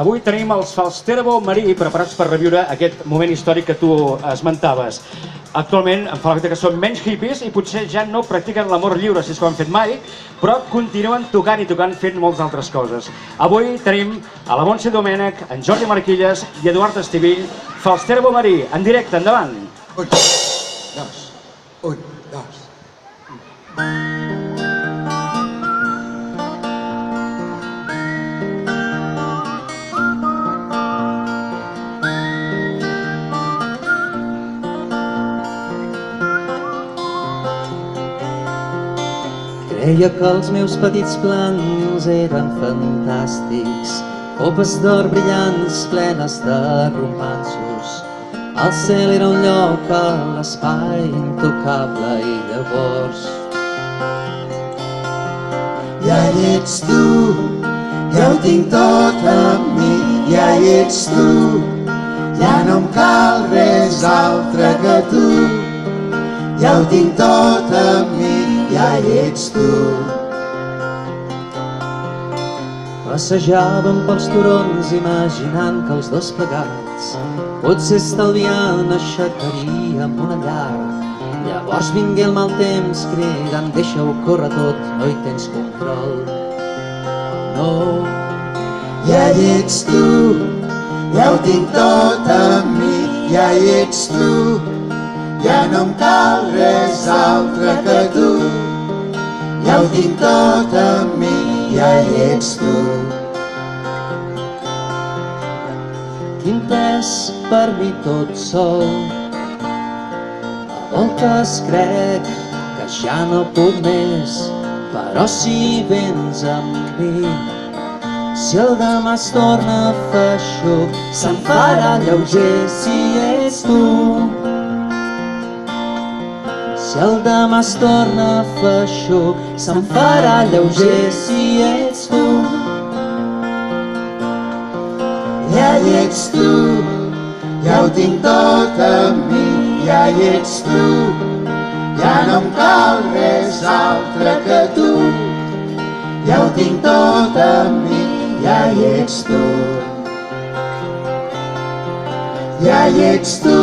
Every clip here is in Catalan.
Avui tenim els Falsterbo Marí preparats per reviure aquest moment històric que tu esmentaves. Actualment em fa l'efecte que són menys hippies i potser ja no practiquen l'amor lliure, si és que ho han fet mai, però continuen tocant i tocant fent moltes altres coses. Avui tenim a la Montse Domènech, en Jordi Marquilles i Eduard Estivill, Falsterbo Marí, en directe, endavant. 1, 2, 1, 2. Creia que els meus petits plans eren fantàstics, copes d'or brillants plenes de romanços. El cel era un lloc a l'espai intocable i llavors... Ja hi ets tu, ja ho tinc tot amb mi, ja hi ets tu, ja no em cal res altre que tu, ja ho tinc tot amb mi, ja hi ets tu. Passejàvem pels turons imaginant que els dos plegats potser estalviant aixecaríem una llar. Llavors vingué el mal temps cridant deixa-ho córrer tot, no hi tens control. No, ja hi ets tu, ja ho tinc tot amb mi, ja hi ets tu, ja no em cal res altre que tu, ja ho tinc tot amb mi, ja hi ets tu. quin pes per mi tot sol. A voltes crec que ja no puc més, però si vens amb mi, si el demà es torna feixuc, se'm farà lleuger si ets tu. Si el demà es torna feixuc, se'm farà lleuger si ets tu. Ja hi ets tu, ja ho tinc tot amb mi, ja hi ets tu, ja no em cal res altre que tu, ja ho tinc tot amb mi, ja hi ets tu. Ja hi ets tu,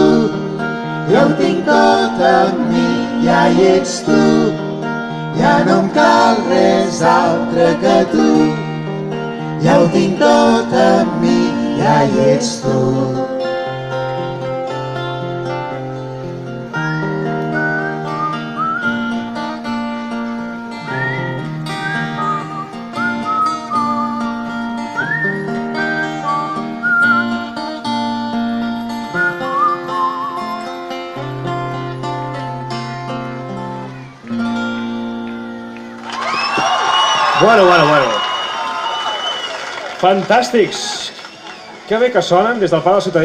ja ho tinc tot amb mi, ja hi ets tu, ja no em cal res altre que tu, ja ho tinc tot amb mi, ja hi ets tu. Bueno. Fantàstics! Que bé que sonen des del Palau de la Ciutadella.